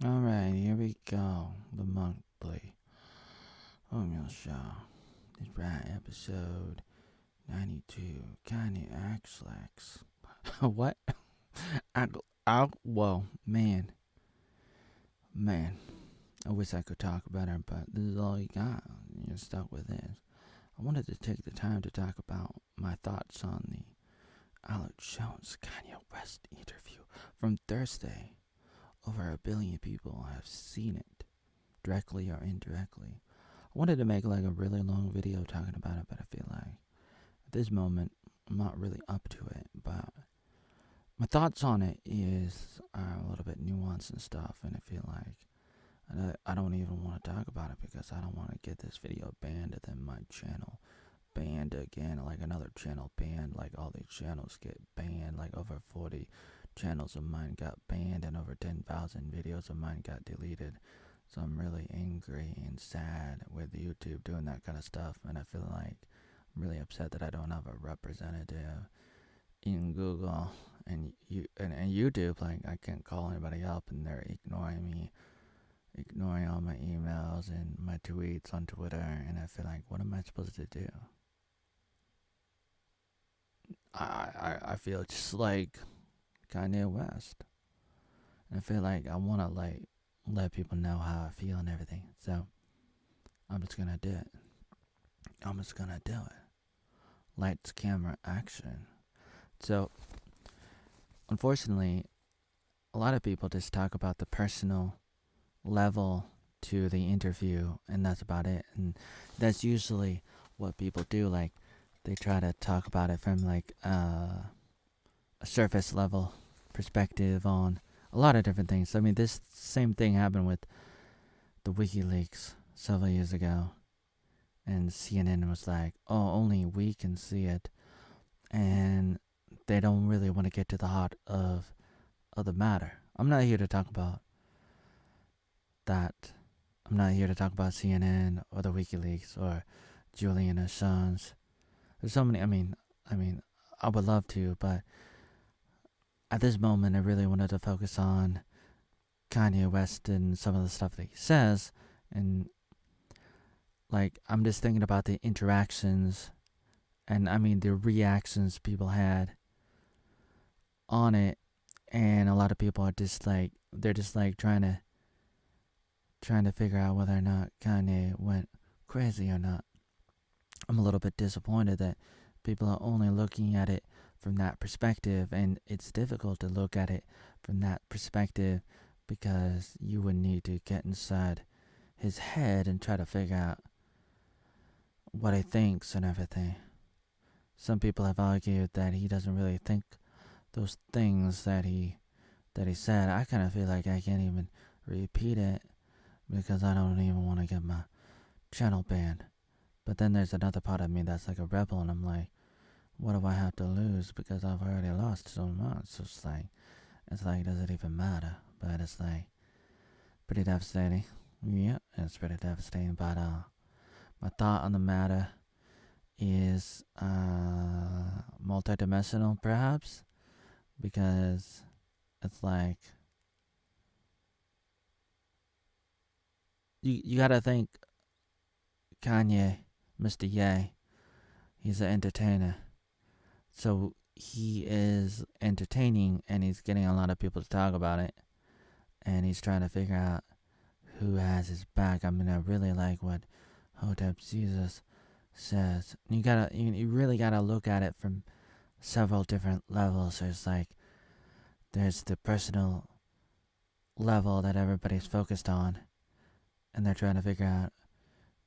Alright, here we go. The monthly Oatmeal Show. This right episode 92. Kanye Axlax. What? Whoa, man. Man. I wish I could talk better, but this is all you got. You're stuck with this. I wanted to take the time to talk about my thoughts on the Alex Jones Kanye West interview from Thursday. Over 1 billion people have seen it, directly or indirectly. I wanted to make like a really long video talking about it, but I feel like at this moment I'm not really up to it. But my thoughts on it is a little bit nuanced and stuff, and I feel like I don't even want to talk about it because I don't want to get this video banned and then my channel banned again, like another channel banned, like all these channels get banned, like over 40 channels of mine got banned and over 10,000 videos of mine got deleted. So I'm really angry and sad with YouTube doing that kind of stuff, and I feel like I'm really upset that I don't have a representative in Google and YouTube. Like I can't call anybody up and they're ignoring me, ignoring all my emails and my tweets on Twitter, and I feel like, what am I supposed to do? I feel just like Kanye West. And I feel like I want to like let people know how I feel and everything. So I'm just gonna do it. I'm just gonna do it. Lights, camera, action. So unfortunately, a lot of people just talk about the personal level to the interview, and that's about it. And that's usually what people do. Like they try to talk about it from like a surface level perspective on a lot of different things. I mean, this same thing happened with the WikiLeaks several years ago, and CNN was like, "Oh, only we can see it," and they don't really want to get to the heart of the matter. I'm not here to talk about that. I'm not here to talk about CNN or the WikiLeaks or Julian Assange. There's so many. I mean, I would love to, but at this moment, I really wanted to focus on Kanye West and some of the stuff that he says, and like I'm just thinking about the interactions, and I mean the reactions people had on it, and a lot of people are just like they're just like trying to figure out whether or not Kanye went crazy or not. I'm a little bit disappointed that people are only looking at it from that perspective, and it's difficult to look at it from that perspective because you would need to get inside his head and try to figure out what he thinks and everything. Some people have argued that he doesn't really think those things that he said. I kind of feel like I can't even repeat it because I don't even want to get my channel banned. But then there's another part of me that's like a rebel, and I'm like, what do I have to lose because I've already lost so much? So it's like, does it even matter? But it's like pretty devastating. Yeah, it's pretty devastating. But my thought on the matter is multidimensional, perhaps, because it's like you gotta think Kanye, Mr. Ye, he's an entertainer. So he is entertaining and he's getting a lot of people to talk about it. And he's trying to figure out who has his back. I mean, I really like what Hotep Jesus says. You really gotta look at it from several different levels. There's the personal level that everybody's focused on, and they're trying to figure out,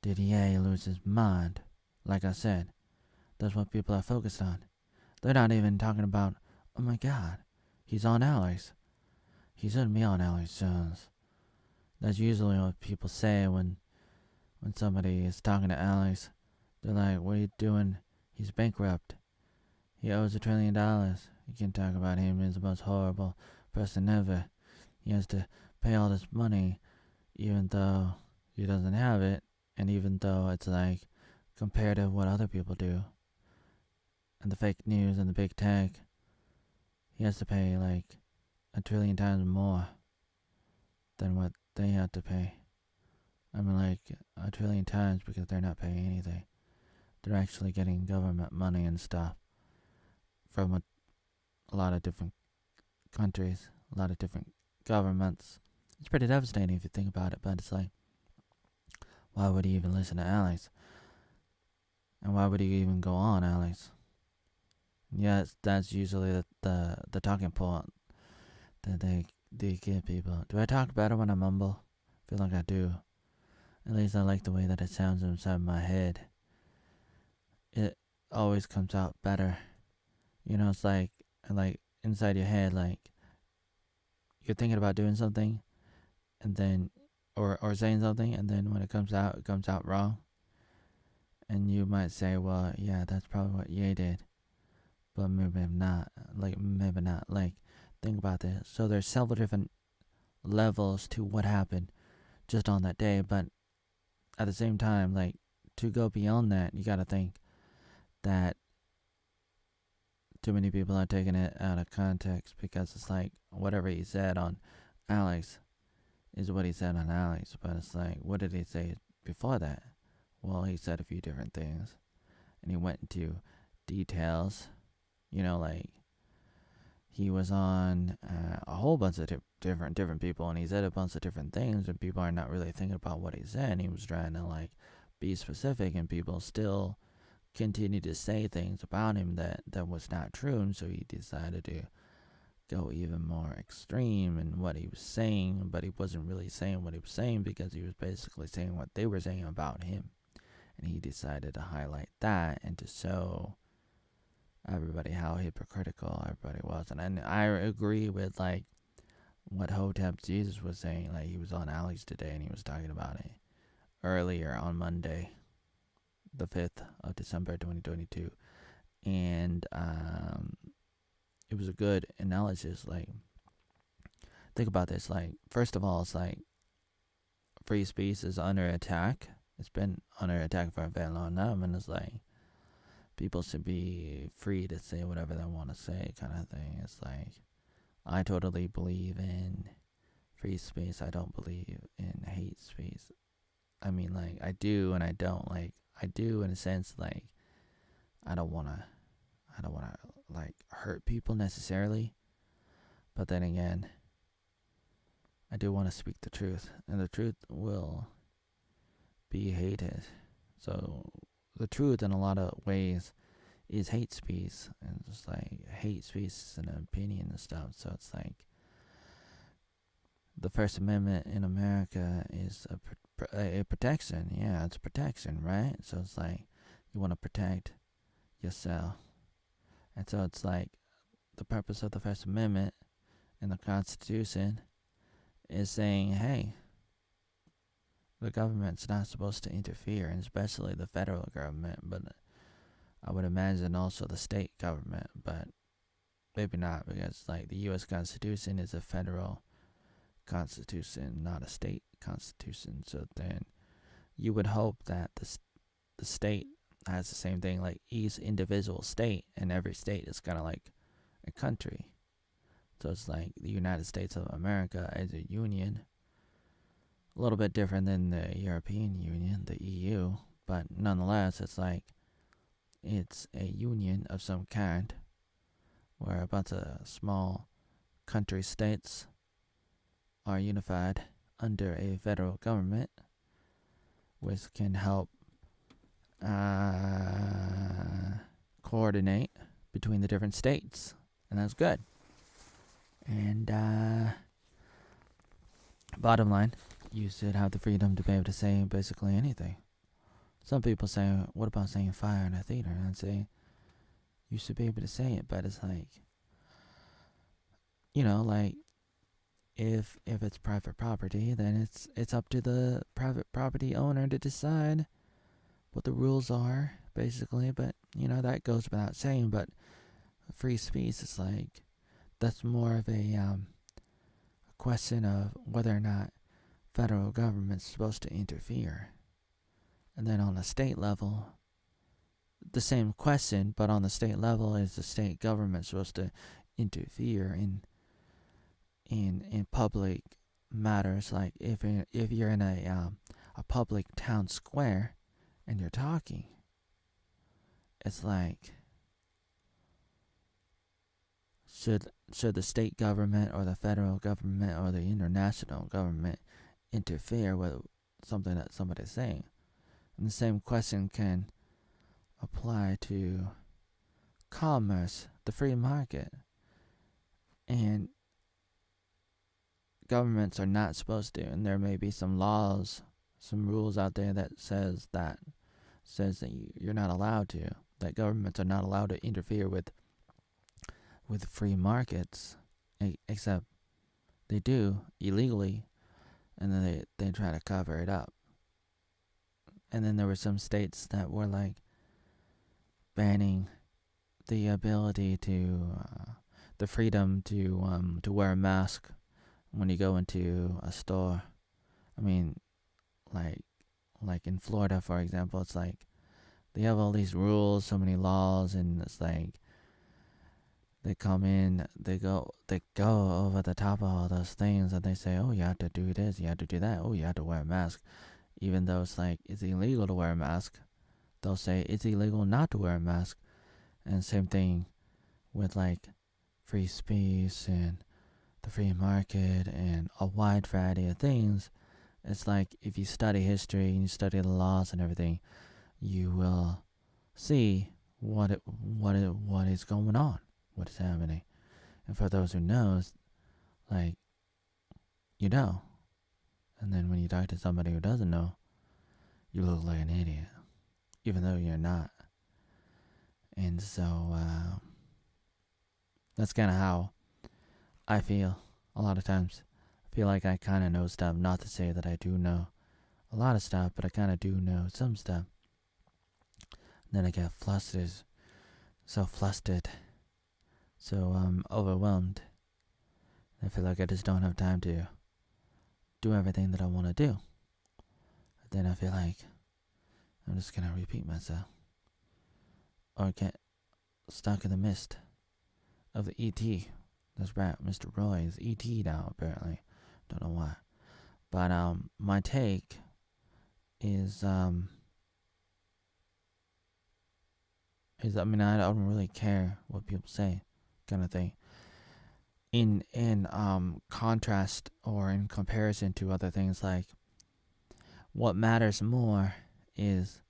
did Ye lose his mind? Like I said, that's what people are focused on. They're not even talking about, oh my god, he's on Alex. He shouldn't be on Alex Jones. That's usually what people say when somebody is talking to Alex. They're like, what are you doing? He's bankrupt. He owes $1 trillion. You can talk about him as the most horrible person ever. He has to pay all this money even though he doesn't have it, and even though it's like compared to what other people do and the fake news and the big tech, he has to pay like 1 trillion times more. than what they have to pay. I mean, like, a trillion times because they're not paying anything. They're actually getting government money and stuff from a lot of different countries, a lot of different governments. It's pretty devastating if you think about it, but it's like, why would he even listen to Alex? And why would he even go on Alex? Yes, that's usually the talking point that they give people. Do I talk better when I mumble? I feel like I do. At least I like the way that it sounds inside my head. It always comes out better. You know, it's like inside your head, like you're thinking about doing something, and then or saying something, and then when it comes out wrong. And you might say, well, yeah, that's probably what Ye did, but maybe not. Maybe not. Like, think about this. So there's several different levels to what happened just on that day, but at the same time, like, to go beyond that, you gotta think that too many people are taking it out of context, because it's like whatever he said on Alex is what he said on Alex, but it's like, what did he say before that? Well, he said a few different things, and he went into details. You know, like, he was on a whole bunch of different people, and he said a bunch of different things, and people are not really thinking about what he said. And he was trying to, like, be specific, and people still continue to say things about him that was not true, and so he decided to go even more extreme in what he was saying, but he wasn't really saying what he was saying, because he was basically saying what they were saying about him. And he decided to highlight that and to show everybody how hypocritical everybody was. And I agree with, like, what Hotep Jesus was saying. Like, he was on Alex today, and he was talking about it earlier on Monday, the 5th of December 2022. And it was a good analysis. Like, think about this. Like, first of all, it's like free speech is under attack. It's been under attack for a very long time, and it's like people should be free to say whatever they want to say, kind of thing. It's like, I totally believe in free speech. I don't believe in hate speech. I mean, like, I do and I don't. Like, I do in a sense, like, I don't wanna like hurt people necessarily, but then again, I do want to speak the truth, and the truth will be hated. So the truth in a lot of ways is hate speech, and just like hate speech is an opinion and stuff. So it's like the First Amendment in America is a protection. Yeah, it's a protection, right? So it's like you want to protect yourself, and so it's like the purpose of the First Amendment in the Constitution is saying, hey, the government's not supposed to interfere, and especially the federal government, but I would imagine also the state government, but maybe not, because, like, the U.S. Constitution is a federal constitution, not a state constitution. So then you would hope that the state has the same thing, like each individual state, and every state is kind of like a country. So it's like the United States of America as a union, a little bit different than the European Union, the EU, but nonetheless, it's like it's a union of some kind where a bunch of small country states are unified under a federal government, which can help coordinate between the different states, and that's good. And bottom line, you should have the freedom to be able to say basically anything. Some people say, what about saying fire in a theater? And I'd say, you should be able to say it, but it's like, you know, like, if it's private property, then it's up to the private property owner to decide what the rules are, basically. But, you know, that goes without saying. But free speech is like, that's more of a question of whether or not federal government's supposed to interfere. And then on the state level, the same question, but on the state level, is the state government supposed to interfere in public matters. Like if you're in a public town square and you're talking, it's like should the state government or the federal government or the international government interfere with something that somebody's saying? And the same question can apply to commerce, the free market. And governments are not supposed to, and there may be some laws, some rules out there that says that you're not allowed to, that governments are not allowed to interfere with free markets, except they do illegally, and then they try to cover it up. And then there were some states that were like banning the ability to the freedom to wear a mask when you go into a store. I mean, like in Florida, for example, it's like they have all these rules, so many laws, and it's like they come in, they go over the top of all those things, and they say, oh, you have to do this, you have to do that, oh, you have to wear a mask, even though it's like it's illegal to wear a mask. They'll say it's illegal not to wear a mask. And same thing with like free speech and the free market and a wide variety of things. It's like if you study history and you study the laws and everything, you will see what is going on, what is happening. And for those who knows, like, you know. And then when you talk to somebody who doesn't know, you look like an idiot, even though you're not. And so that's kind of how I feel a lot of times. I feel like I kind of know stuff. Not to say that I do know a lot of stuff, but I kind of do know some stuff. Then I get flustered, so overwhelmed. I feel like I just don't have time to do everything that I want to do. Then I feel like I'm just going to repeat myself. Or get stuck in the mist of the E.T. That's right, Mr. Roy is E.T. now, apparently. Don't know why. But my take is I mean, I don't really care what people say, kind of thing. In contrast or in comparison to other things, like what matters more is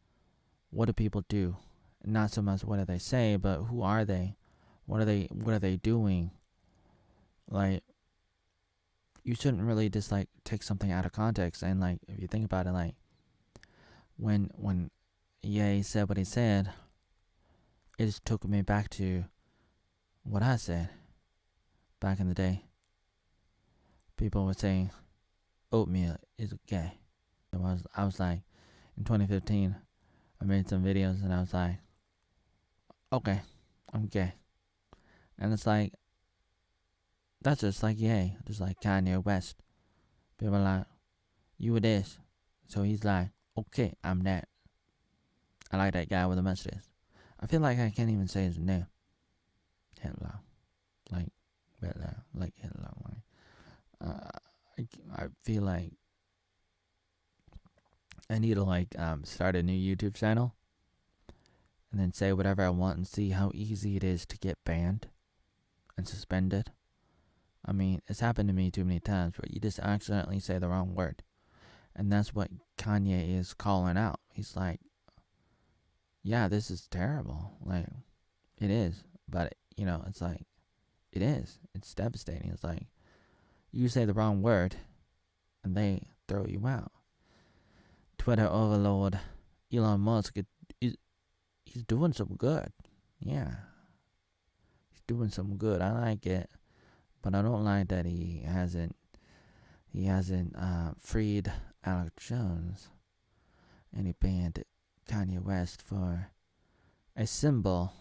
what do people do? Not so much what do they say, but who are they? What are they doing? Like, you shouldn't really just like take something out of context. And like, if you think about it, like when Ye said what he said, it just took me back to what I said back in the day. People were saying Oatmeal is gay. I was like, in 2015, I made some videos and I was like, okay, I'm gay. And it's like, that's just like Ye, just like Kanye West. People are like, you were this. So he's like, okay, I'm that. I like that guy with the mustache. I feel like I can't even say his name. Hitler. Like Hitler. Like Hitler. I feel like I need to like start a new YouTube channel and then say whatever I want and see how easy it is to get banned and suspended. I mean, it's happened to me too many times where you just accidentally say the wrong word. And that's what Kanye is calling out. He's like, yeah, this is terrible. Like, it is. But, you know, it's like, it is. It's devastating. It's like, you say the wrong word and they throw you out. Twitter overlord Elon Musk, he's doing some good. Yeah. He's doing some good. I like it. But I don't like that he hasn't freed Alex Jones, and he banned Kanye West for a symbol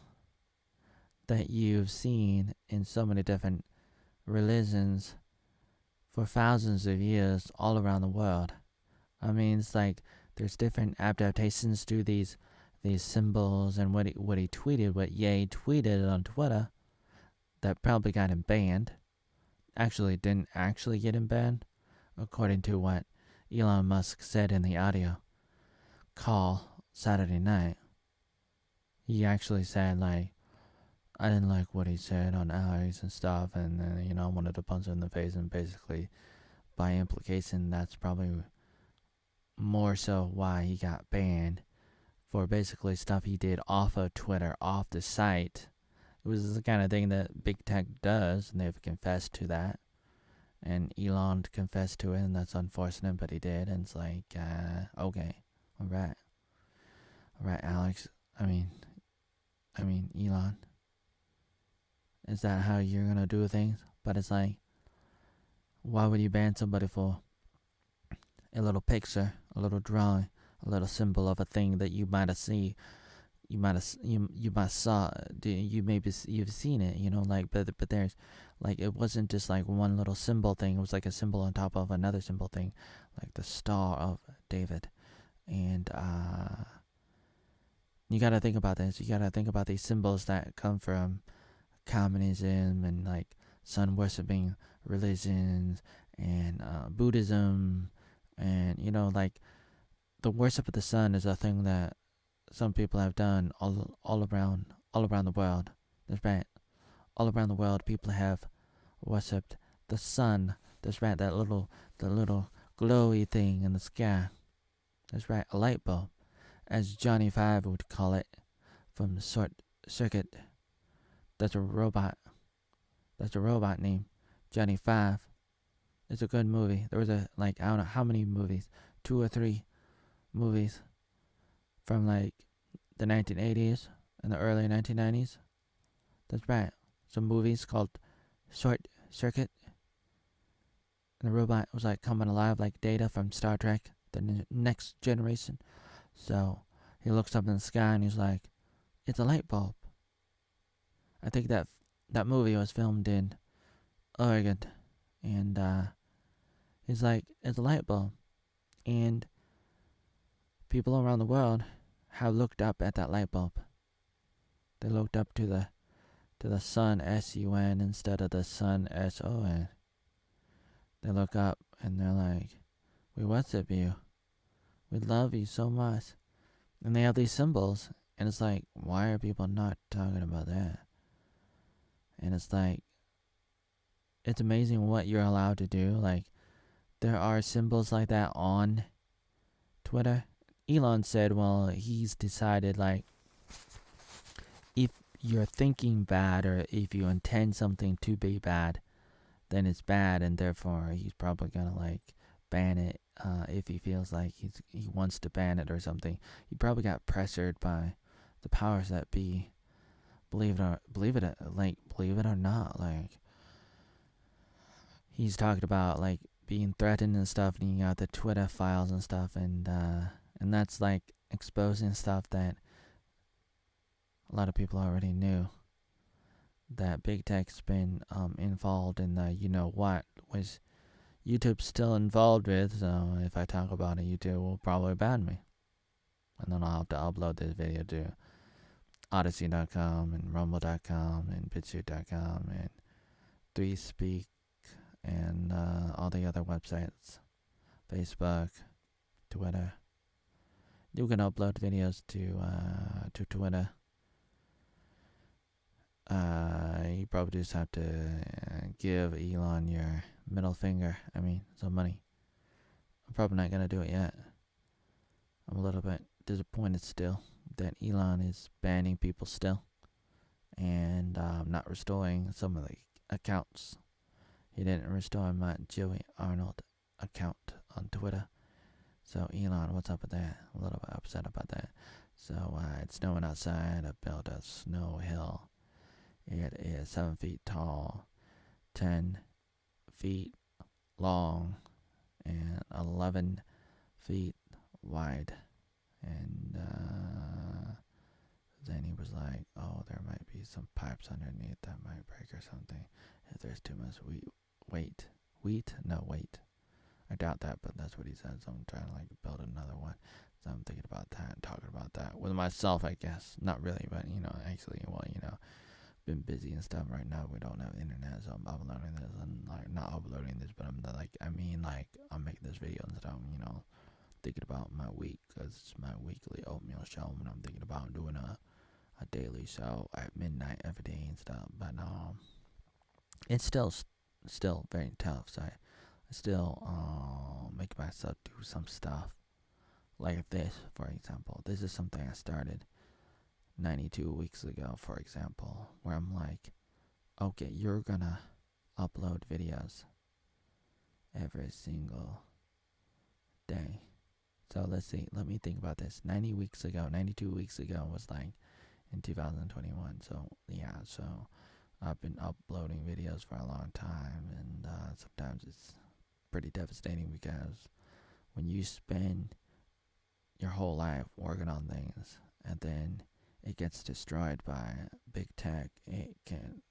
that you've seen in so many different religions for thousands of years all around the world. I mean, it's like there's different adaptations to these symbols, and what Ye tweeted on Twitter that probably got him banned. Actually didn't actually get him banned. according to what Elon Musk said in the audio call Saturday night. He actually said, like, I didn't like what he said on Alex and stuff, and then, I wanted to punch him in the face, and basically, by implication, that's probably more so why he got banned for basically stuff he did off of Twitter, off the site. It was the kind of thing that big tech does, and they've confessed to that. And Elon confessed to it, and that's unfortunate, but he did, and it's like, okay, alright, Alex, I mean, Elon, is that how you're gonna do things? But it's like, why would you ban somebody for a little picture, a little drawing, a little symbol of a thing that you might have seen, you might saw, you've seen it, like, but there's, like, it wasn't just like one little symbol thing. It was like a symbol on top of another symbol thing, like the Star of David, and you gotta think about this. You gotta think about these symbols that come from communism and like sun worshipping religions and Buddhism, and like the worship of the sun is a thing that some people have done all around the world. That's right. All around the world, people have worshipped the sun. That's right. The little glowy thing in the sky. That's right. A light bulb, as Johnny Five would call it, from the short circuit. That's a robot. That's a robot name. Johnny Five. It's a good movie. There was I don't know how many movies, 2 or 3 movies from like the 1980s and the early 1990s. That's right. Some movies called Short Circuit. And the robot was like coming alive like Data from Star Trek, the next generation. So he looks up in the sky and he's like, it's a light bulb. I think that movie was filmed in Oregon. And he's like, it's a light bulb. And people around the world have looked up at that light bulb. They looked up to the sun, S-U-N, instead of the sun, S-O-N. They look up and they're like, we worship you. We love you so much. And they have these symbols. And it's like, why are people not talking about that? And it's like, it's amazing what you're allowed to do. Like, there are symbols like that on Twitter. Elon said, well, he's decided, like, if you're thinking bad or if you intend something to be bad, then it's bad, and therefore he's probably gonna like ban it if he feels like he wants to ban it or something. He probably got pressured by the powers that be. Believe it or not, like, he's talked about like being threatened and stuff, and he got the Twitter files and stuff, and that's like exposing stuff that a lot of people already knew, that big tech's been involved in the what, which YouTube's still involved with. So if I talk about it, YouTube will probably ban me, and then I'll have to upload this video to Odyssey.com and Rumble.com and BitChute.com and 3Speak and all the other websites, Facebook, Twitter. You can upload videos to Twitter. You probably just have to give Elon your middle finger. Some money. I'm probably not gonna do it yet. I'm a little bit disappointed still that Elon is banning people still, and not restoring some of the accounts. He didn't restore my Joey Arnold account on Twitter. So Elon, what's up with that? I'm a little bit upset about that. So it's snowing outside. I built a snow hill. It is 7 feet tall, 10 feet long, and 11 feet wide. And then he was like, oh, there might be some pipes underneath that might break or something if there's too much weight. I doubt that, but that's what he said. So I'm trying to like build another one. So I'm thinking about that and talking about that with myself, I guess. Not really, but actually, been busy and stuff right now. We don't have internet, so I'm uploading this, and like not uploading this, but I'm this video and stuff, thinking about my week, because it's my weekly oatmeal show, and I'm thinking about doing a daily show at midnight every day and stuff. But it's still very tough. So I still make myself do some stuff like this. For example, this is something I started 92 weeks ago. For example, where I'm like, okay, you're gonna upload videos every single day. So let's see. Let me think about this. 92 weeks ago was like in 2021. So yeah, so I've been uploading videos for a long time, and sometimes it's pretty devastating, because when you spend your whole life working on things and then it gets destroyed by big tech, it can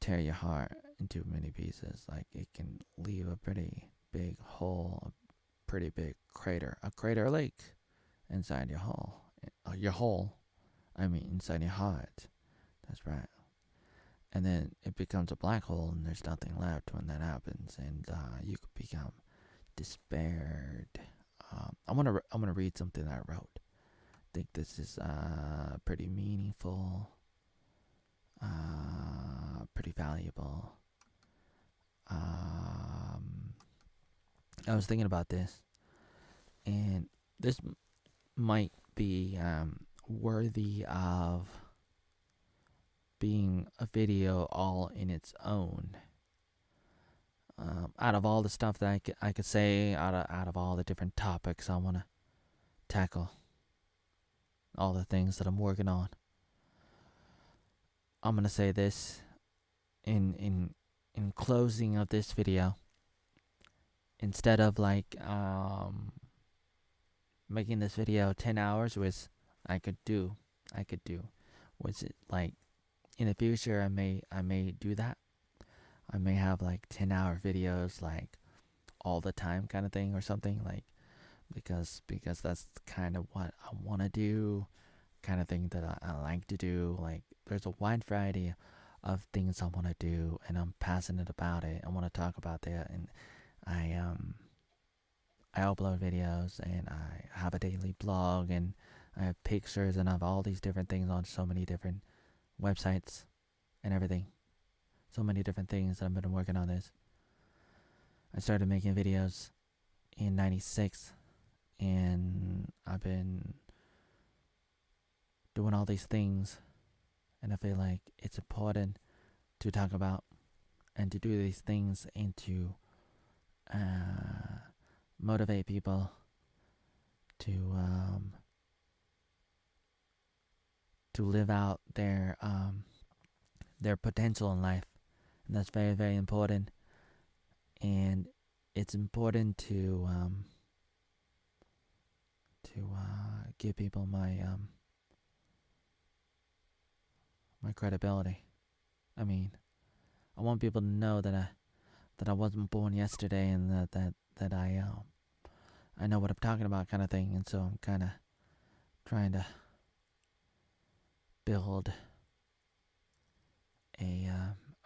tear your heart into many pieces. Like, it can leave a pretty big hole, a pretty big crater, a crater lake inside your hole. Inside your heart. That's right. And then it becomes a black hole, and there's nothing left when that happens, and you could become despaired. I'm gonna read something that I wrote. I think this is pretty meaningful, pretty valuable. I was thinking about this, and this might be worthy of being a video all in its own. Out of all the stuff that I could say, out of all the different topics I want to tackle, all the things that I'm working on, I'm gonna say this in closing of this video. Instead of making this video 10 hours, which I could do, which it, like, in the future I may do that. I may have 10-hour videos all the time, kind of thing, or something, because that's kind of what I want to do, kind of thing that I like to do. There's a wide variety of things I want to do, and I'm passionate about it. I want to talk about that, and I upload videos, and I have a daily blog, and I have pictures, and I have all these different things on so many different websites and everything. So many different things that I've been working on this. I started making videos in 96, and I've been doing all these things, and I feel like it's important to talk about and to do these things, and to motivate people to live out their potential in life. And that's very, very important. And it's important to give people my credibility. I mean, I want people to know that I wasn't born yesterday, and that I know what I'm talking about, kind of thing. And so I'm kind of trying to build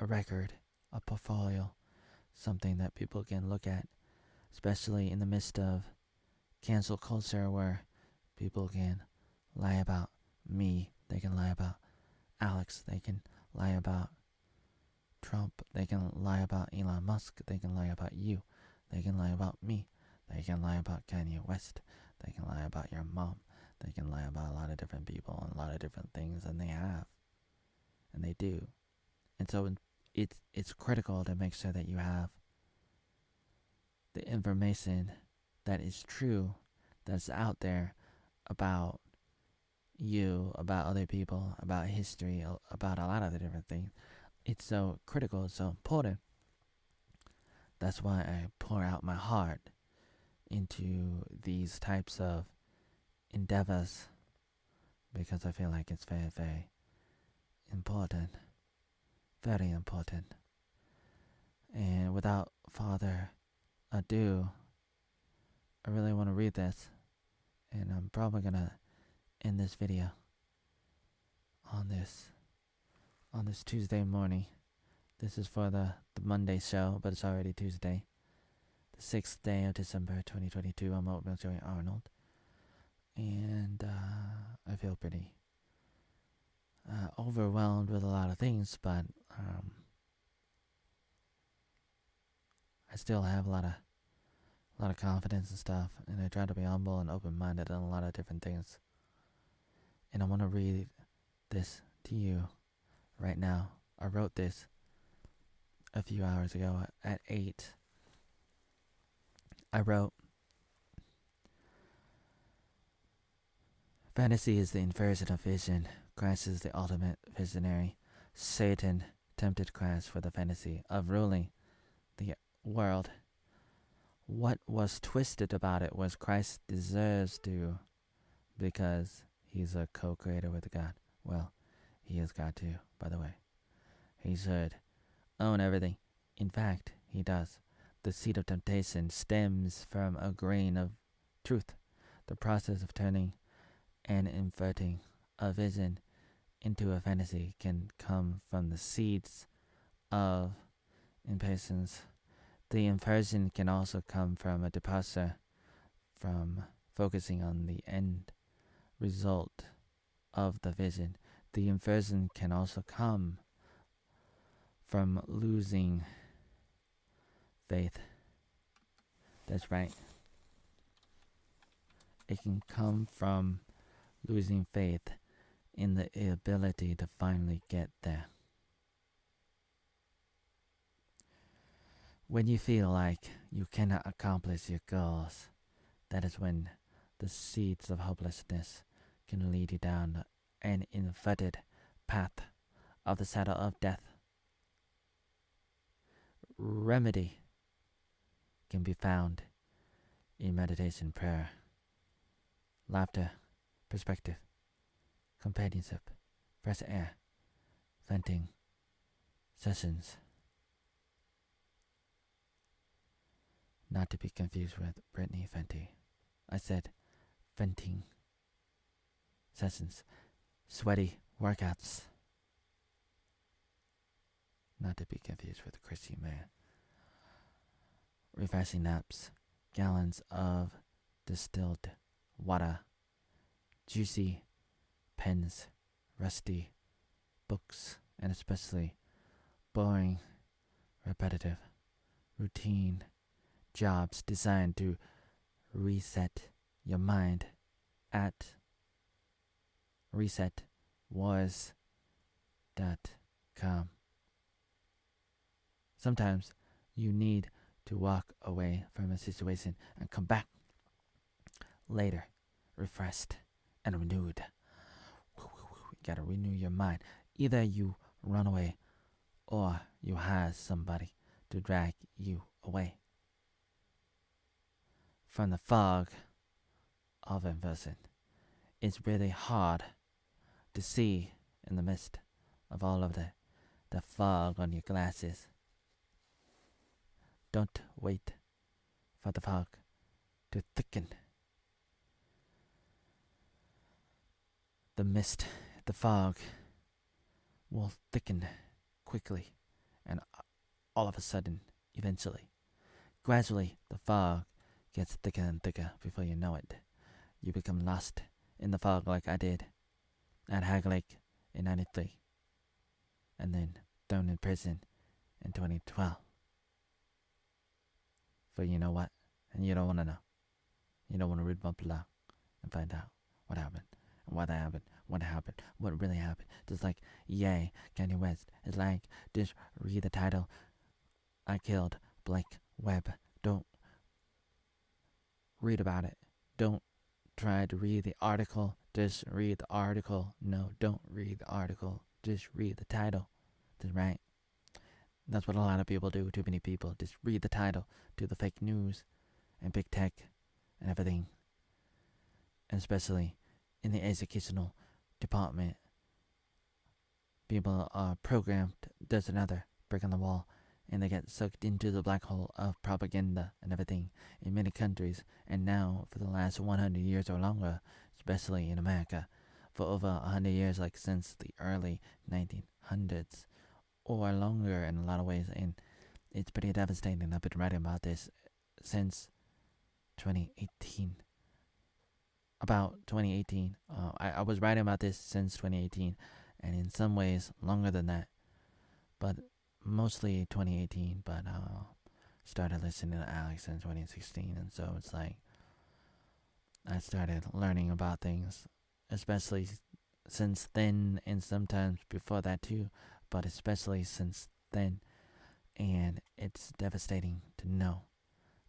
a record, a portfolio, something that people can look at, especially in the midst of cancel culture, where people can lie about me, they can lie about Alex, they can lie about Trump, they can lie about Elon Musk, they can lie about you, they can lie about me, they can lie about Kanye West, they can lie about your mom, they can lie about a lot of different people and a lot of different things, and they have, and they do. And so it's critical to make sure that you have the information that is true, that's out there about you, about other people, about history, about a lot of the different things. It's so critical, it's so important. That's why I pour out my heart into these types of endeavors, because I feel like it's very, very important. Very important. And without further ado, I really want to read this, and I'm probably gonna end this video on this Tuesday morning. This is for the Monday show, but it's already Tuesday. the 6th day of December 2022. I'm Oatmeal Joey Arnold. And I feel pretty overwhelmed with a lot of things, but I still have a lot of confidence and stuff, and I try to be humble and open-minded on a lot of different things. And I want to read this to you right now. I wrote this a few hours ago at 8. I wrote, fantasy is the inversion of vision. Christ is the ultimate visionary. Satan tempted Christ for the fantasy of ruling the world. What was twisted about it was Christ deserves to, because he's a co-creator with God. Well, he is God too, by the way. He should own everything. In fact, he does. The seed of temptation stems from a grain of truth. The process of turning and inverting a vision into a fantasy can come from the seeds of impatience. The inversion can also come from a departure from focusing on the end result of the vision. The inversion can also come from losing faith. That's right. It can come from losing faith in the ability to finally get there. When you feel like you cannot accomplish your goals, that is when the seeds of hopelessness can lead you down an inverted path of the shadow of death. Remedy can be found in meditation, prayer, laughter, perspective, companionship, fresh air, venting, sessions. Not to be confused with Brittany Fenty. I said venting sessions, sweaty workouts. Not to be confused with Chrissie, man. Refreshing naps, gallons of distilled water, juicy pens, rusty books, and especially boring, repetitive, routine jobs designed to reset your mind at resetwars.com. Sometimes you need to walk away from a situation and come back later, refreshed and renewed. You gotta renew your mind. Either you run away or you hire somebody to drag you away from the fog of inversion. It's really hard to see in the midst of all of the fog on your glasses. Don't wait for the fog to thicken. The mist, the fog will thicken quickly, and all of a sudden, eventually, gradually, the fog gets thicker and thicker. Before you know it, you become lost in the fog like I did at Hag Lake in 93, and then thrown in prison in 2012. For you know what? And you don't want to know. You don't want to read my blog and find out what happened, and what happened, what really happened. Just like, yay, Kanye West. It's like, just read the title. I killed Blake Webb. Don't read about it. Don't try to read the article. Just read the article. No, don't read the article. Just read the title. That's right. That's what a lot of people do. Too many people just read the title to the fake news and big tech and everything. And especially in the educational department, people are programmed. There's another brick on the wall, and they get sucked into the black hole of propaganda and everything in many countries. And now, for the last 100 years or longer, especially in America, for over 100 years, like since the early 1900s, or longer in a lot of ways. And it's pretty devastating. I've been writing about this since 2018. About 2018. I was writing about this since 2018, and in some ways longer than that, but mostly 2018. But started listening to Alex in 2016, and so it's like I started learning about things, especially since then, and sometimes before that too, but especially since then. And it's devastating to know,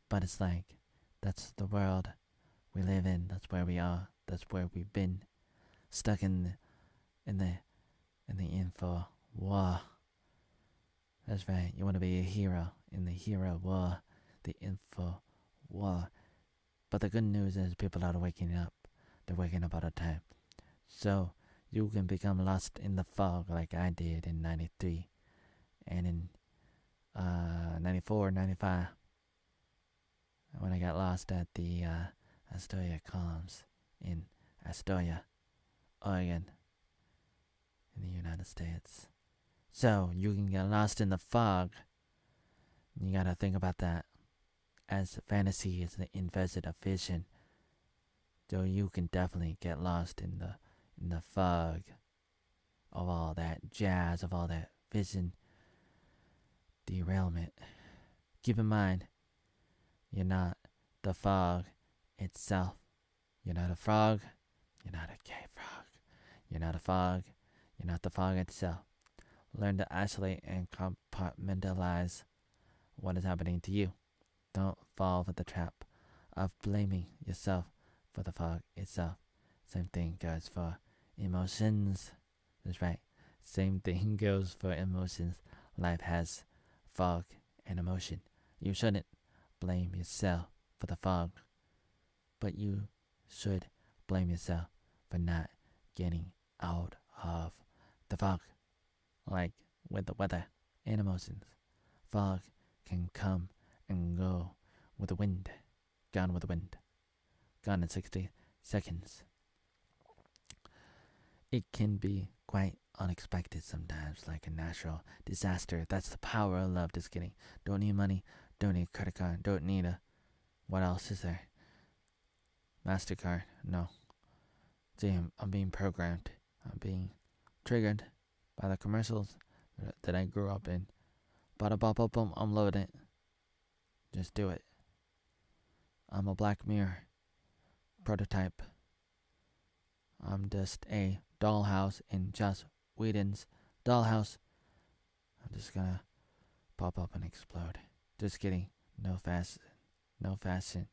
but it's like that's the world we live in. That's where we are. That's where we've been stuck in the in the info war. That's right. You want to be a hero in the hero war, the info war. But the good news is people are waking up. They're waking up all the time. So you can become lost in the fog like I did in '93 and in '94, '95 when I got lost at the Astoria Columns in Astoria, Oregon, in the United States. So you can get lost in the fog. You gotta think about that as fantasy is the inverse of vision. So you can definitely get lost in the fog of all that jazz, of all that vision derailment. Keep in mind, you're not the fog itself. You're not a frog. You're not a gay frog. You're not a fog. You're not the fog itself. Learn to isolate and compartmentalize what is happening to you. Don't fall for the trap of blaming yourself for the fog itself. Same thing goes for emotions. That's right. Same thing goes for emotions. Life has fog and emotion. You shouldn't blame yourself for the fog, but you should blame yourself for not getting out of the fog. Like with the weather and emotions, fog can come and go with the wind. Gone with the wind. Gone in 60 seconds. It can be quite unexpected sometimes, like a natural disaster. That's the power of love. Just kidding. Don't need money. Don't need a credit card. Don't need a. What else is there? MasterCard. No. Damn, I'm being programmed. I'm being triggered by the commercials that I grew up in. Bada bop bop boom, I'm loading it. Just do it. I'm a Black Mirror prototype. I'm just a dollhouse in Joss Whedon's dollhouse. I'm just gonna pop up and explode. Just kidding. No fasten. No fasten.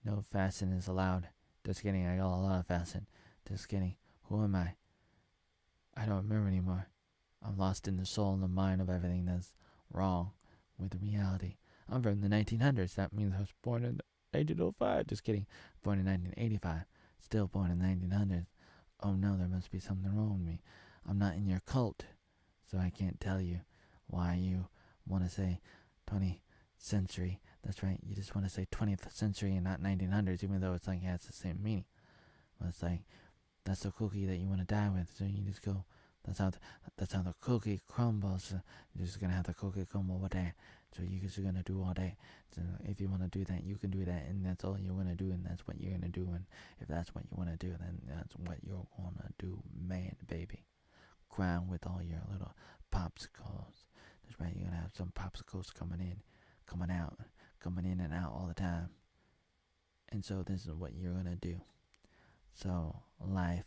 No fasten is allowed. Just kidding. I got a lot of fasten. Just kidding. Who am I? I don't remember anymore. I'm lost in the soul and the mind of everything that's wrong with reality. I'm from the 1900s. That means I was born in 1905. Just kidding. Born in 1985. Still born in the 1900s. Oh no, there must be something wrong with me. I'm not in your cult, so I can't tell you why you want to say 20th century. That's right. You just want to say 20th century and not 1900s, even though it's like it has the same meaning. But it's like that's the cookie that you want to die with, so you just go. That's how the cookie crumbles. You're just gonna have the cookie crumble with that. So you're just gonna do all that. So if you wanna do that, you can do that, and that's all you're gonna do, and that's what you're gonna do. And if that's what you wanna do, then that's what you're gonna do, man, baby. Crown with all your little popsicles. That's right. You're gonna have some popsicles coming in, coming out, coming in and out all the time. And so this is what you're gonna do. So life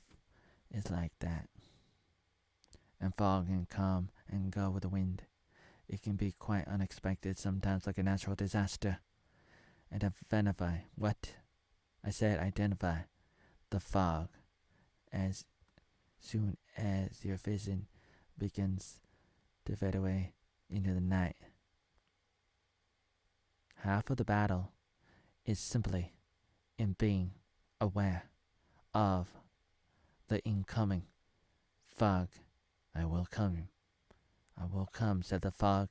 is like that. And fog can come and go with the wind. It can be quite unexpected, sometimes like a natural disaster. And identify what? I said identify the fog as soon as your vision begins to fade away into the night. Half of the battle is simply in being aware of the incoming fog. I will come. I will come, said the fog.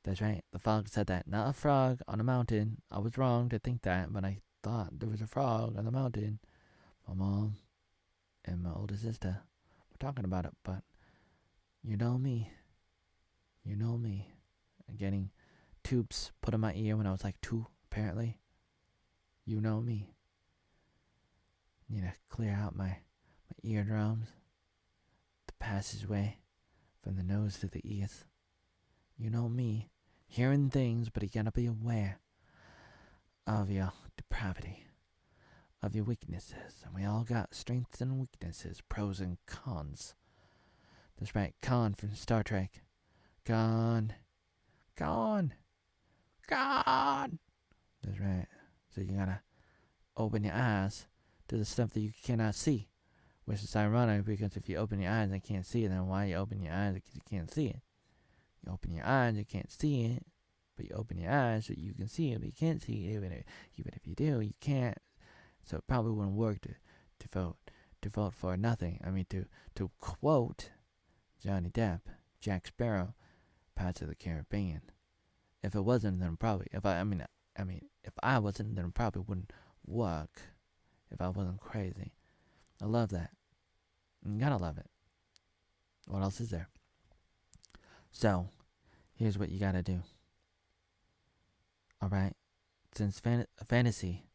That's right, the fog said that. Not a frog on a mountain. I was wrong to think that, but I thought there was a frog on the mountain. My mom and my older sister were talking about it, but you know me. You know me. Getting tubes put in my ear when I was like 2, apparently. You know me. Need to clear out my eardrums, the passageway from the nose to the ears. You know me. Hearing things, but you gotta be aware of your depravity, of your weaknesses. And we all got strengths and weaknesses, pros and cons. That's right, Khan from Star Trek. Gone. Gone. Gone. That's right. So you gotta open your eyes to the stuff that you cannot see. Which is ironic because if you open your eyes and can't see it, then why you open your eyes because you can't see it? You open your eyes, you can't see it. But you open your eyes so you can see it, but you can't see it. Even if you do, you can't. So it probably wouldn't work to vote for nothing. I mean, to quote Johnny Depp, Jack Sparrow, Pirates of the Caribbean. If it wasn't, then probably if I wasn't, then it probably wouldn't work. If I wasn't crazy, I love that. You gotta love it. What else is there? So, here's what you gotta do. Alright? Since fantasy,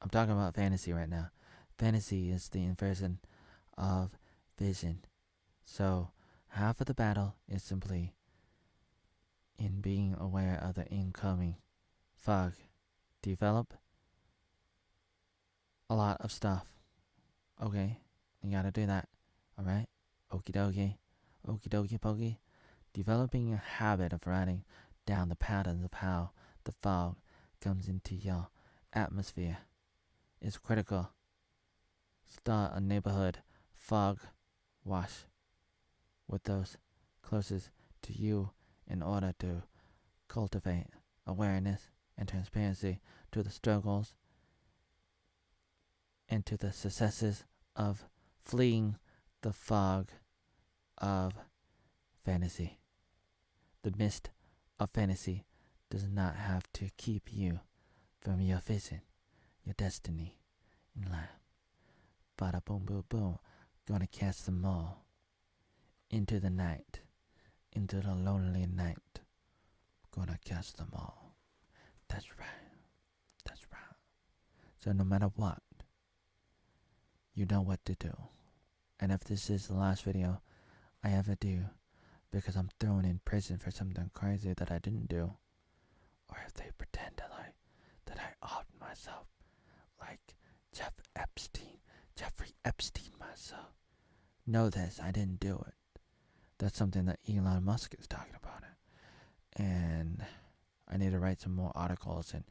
I'm talking about fantasy right now. Fantasy is the inversion of vision. So, half of the battle is simply in being aware of the incoming fog. Develop a lot of stuff. Okay? You gotta do that. Alright? Okie dokie. Okie dokie pokey. Developing a habit of writing down the patterns of how the fog comes into your atmosphere is critical. Start a neighborhood fog wash with those closest to you in order to cultivate awareness and transparency to the struggles and to the successes of fleeing the fog of fantasy. The mist of fantasy does not have to keep you from your vision, your destiny in life. Bada boom boom boom. Gonna cast them all into the night, into the lonely night. Gonna cast them all. That's right. That's right. So no matter what, you know what to do. And if this is the last video I ever do because I'm thrown in prison for something crazy that I didn't do, or if they pretend that I offed myself like Jeffrey Epstein myself, know this, I didn't do it. That's something that Elon Musk is talking about it. And I need to write some more articles and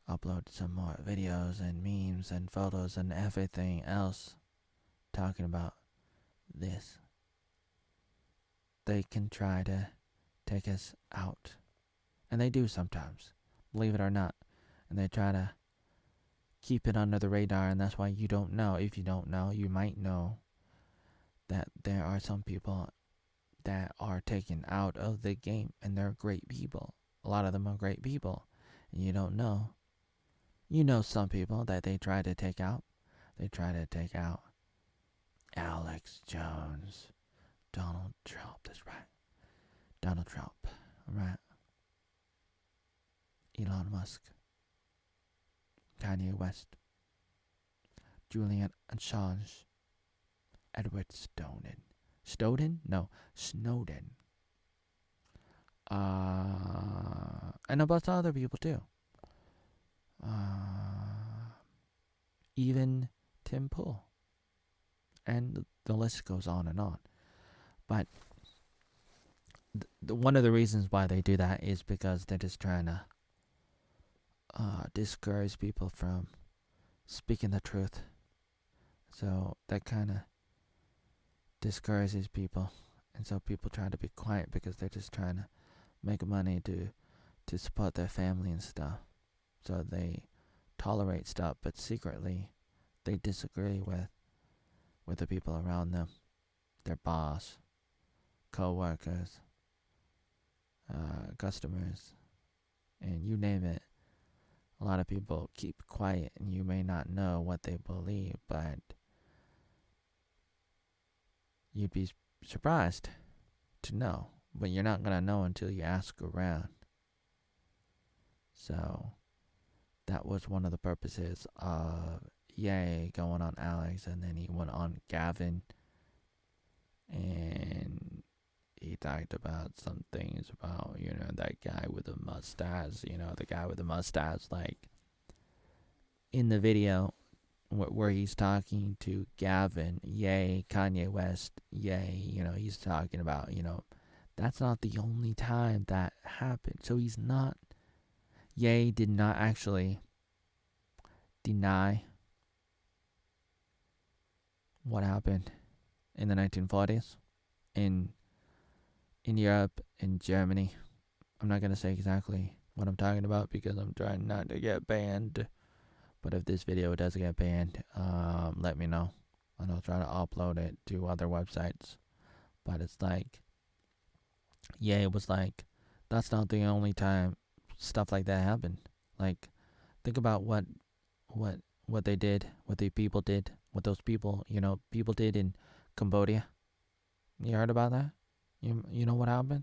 upload some more videos and memes and photos and everything else talking about this. They can try to take us out. And they do sometimes, believe it or not. And they try to keep it under the radar, and that's why you don't know. If you don't know, you might know that there are some people that are taken out of the game, and they're great people. A lot of them are great people, and you don't know. You know some people that they try to take out. They try to take out Alex Jones, Donald Trump, that's right. Donald Trump, alright. Elon Musk, Kanye West, Julian Assange, Edward Snowden. Snowden? No, Snowden. And a bunch of other people too. Even Tim Pool. And the list goes on and on. But one of the reasons why they do that is because they're just trying to discourage people from speaking the truth. So that kind of discourages people. And so people try to be quiet because they're just trying to make money to support their family and stuff. So they tolerate stuff, but secretly they disagree with the people around them, their boss, co-workers, customers, and you name it. A lot of people keep quiet, and you may not know what they believe, but you'd be surprised to know. But you're not going to know until you ask around. So that was one of the purposes of Ye going on Alex, and then he went on Gavin, and he talked about some things about, that guy with the mustache, the guy with the mustache, like in the video where he's talking to Gavin, Ye, Kanye West, Ye, he's talking about, that's not the only time that happened. So Ye did not actually deny what happened in the 1940s in Europe, in Germany. I'm not going to say exactly what I'm talking about because I'm trying not to get banned. But if this video does get banned, let me know, and I'll try to upload it to other websites. But it's like, it was like, that's not the only time stuff like that happened. Like, think about what they did, what the people did, what those people, people did in Cambodia. You heard about that? You know what happened?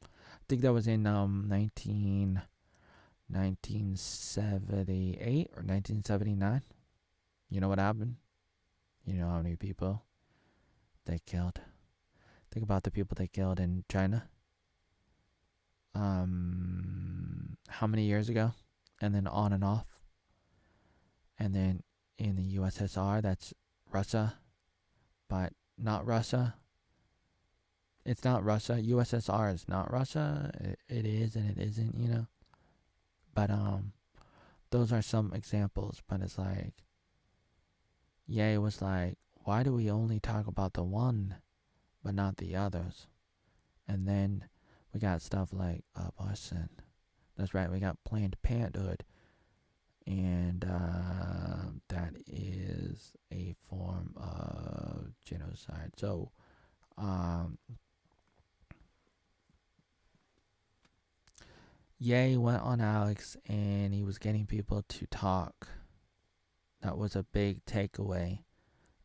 I think that was in 1978 or 1979. You know what happened? You know how many people they killed? Think about the people they killed in China. How many years ago? And then on and off. And then in the USSR, that's Russia, but not Russia. It's not Russia. USSR is not Russia. It is and it isn't, But those are some examples. But it's like, it was like, why do we only talk about the one, but not the others? And then we got stuff like abortion. That's right. We got Planned Parenthood, and that is a form of genocide. So, Ye went on Alex, and he was getting people to talk. That was a big takeaway,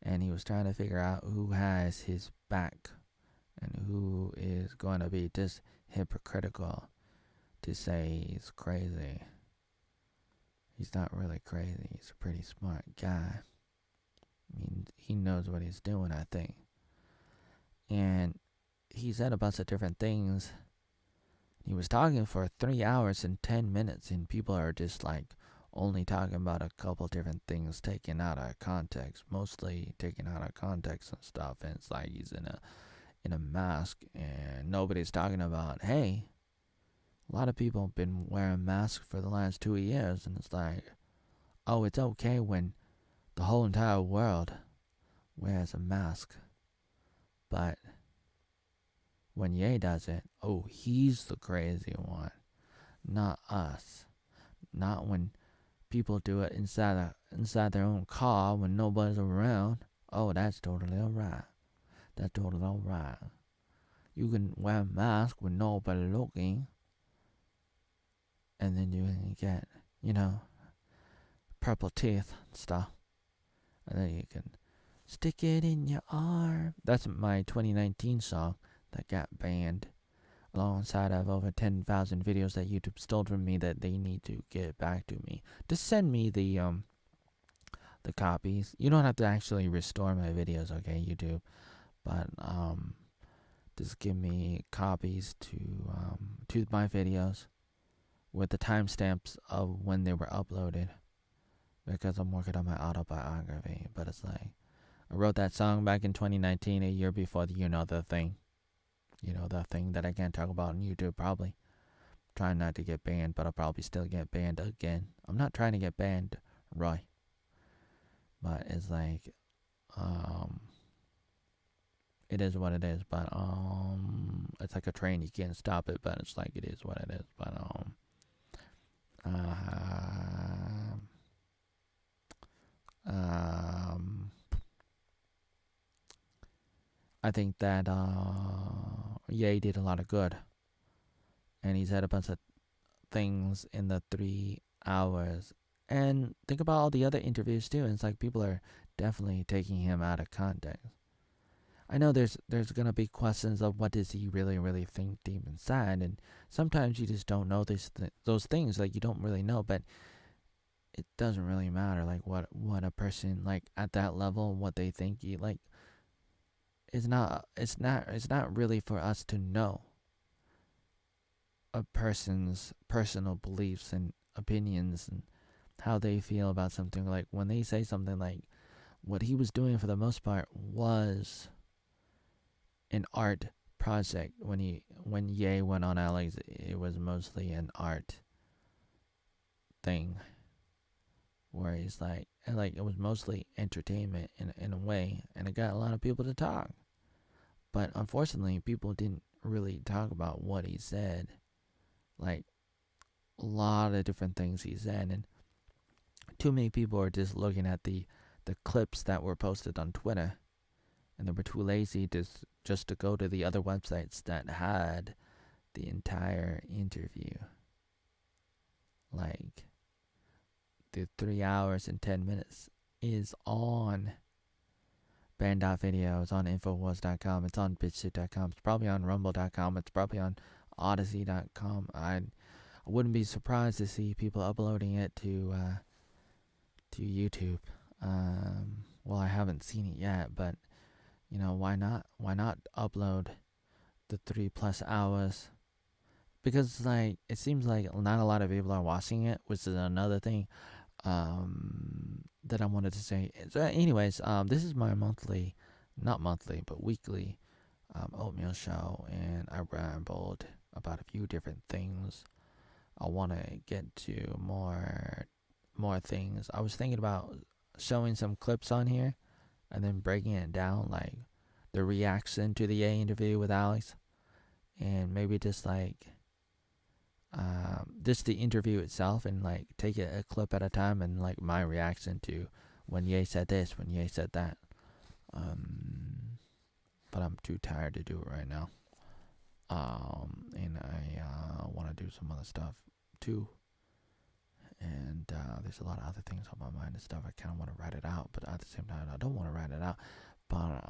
and he was trying to figure out who has his back and who is going to be just hypocritical to say he's crazy. He's not really crazy. He's a pretty smart guy. I mean, he knows what he's doing, I think. And he said a bunch of different things. He was talking for 3 hours and 10 minutes, and people are just like only talking about a couple different things taken out of context, mostly taken out of context and stuff. And it's like he's in a mask, and nobody's talking about, hey, a lot of people have been wearing masks for the last 2 years, and it's like, oh, it's okay when the whole entire world wears a mask, but when Ye does it, oh, he's the crazy one, not us. Not when people do it inside their own car when nobody's around. Oh, that's totally alright. That's totally alright. You can wear a mask with nobody looking, and then you can get, purple teeth and stuff. And then you can stick it in your arm. That's my 2019 song that got banned, alongside of over 10,000 videos that YouTube stole from me that they need to get back to me. Just send me the copies. You don't have to actually restore my videos, okay, YouTube, but just give me copies to my videos with the timestamps of when they were uploaded, because I'm working on my autobiography. But it's like, I wrote that song back in 2019, a year before the thing. The thing that I can't talk about on YouTube, probably. Trying not to get banned, but I'll probably still get banned again. I'm not trying to get banned, Roy. But it's like, it is what it is. But it's like a train, you can't stop it. But it's like, it is what it is. But I think that Ye did a lot of good, and he said a bunch of things in the 3 hours. And think about all the other interviews too, and it's like people are definitely taking him out of context. I know there's gonna be questions of what does he really think deep inside, and sometimes you just don't know those things. Like you don't really know, but it doesn't really matter. Like what a person like at that level, what they think you like. It's not really for us to know a person's personal beliefs and opinions and how they feel about something. Like when they say something like what he was doing for the most part was an art project. When Ye went on Alex, it was mostly an art thing where he's like it was mostly entertainment in a way, and it got a lot of people to talk. But unfortunately, people didn't really talk about what he said. Like a lot of different things he said, and too many people are just looking at the clips that were posted on Twitter, and they were too lazy just to go to the other websites that had the entire interview. Like the 3 hours and 10 minutes is on band.video, it's on infowars.com, it's on bitchshit.com, it's probably on rumble.com, it's probably on odyssey.com. I wouldn't be surprised to see people uploading it to YouTube. Well, I haven't seen it yet, but you know, why not? Why not upload the 3+ hours? Because like it seems like not a lot of people are watching it, which is another thing that I wanted to say. So, anyways, this is my not monthly, but weekly Oatmeal show, and I rambled about a few different things. I want to get to more things. I was thinking about showing some clips on here and then breaking it down, like the reaction to the A interview with Alex, and maybe just like just the interview itself, and like take it a clip at a time, and like my reaction to when Ye said this, when Ye said that. But I'm too tired to do it right now. And I want to do some other stuff too. And there's a lot of other things on my mind and stuff. I kind of want to write it out, but at the same time, I don't want to write it out. But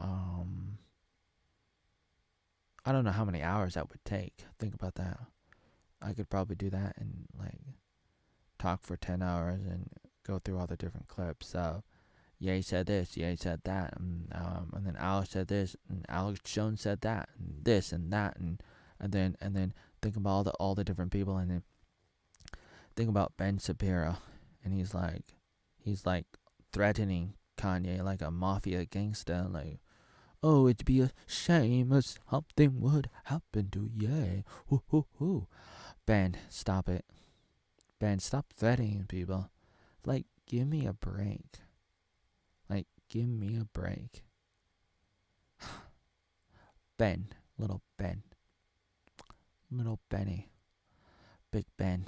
I don't know how many hours that would take. Think about that. I could probably do that and like talk for 10 hours and go through all the different clips. So, Ye said this, Ye said that, and then Alex said this, and Alex Jones said that, and this and that, and then think about all the different people, and then think about Ben Shapiro, and he's like threatening Kanye like a mafia gangster, like, oh, it'd be a shame if something would happen to Ye. Hoo hoo hoo. Ben, stop it. Ben, stop threatening people. Like, give me a break. Like, give me a break. Ben, little Ben. Little Benny. Big Ben.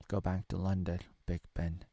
Go back to London, Big Ben.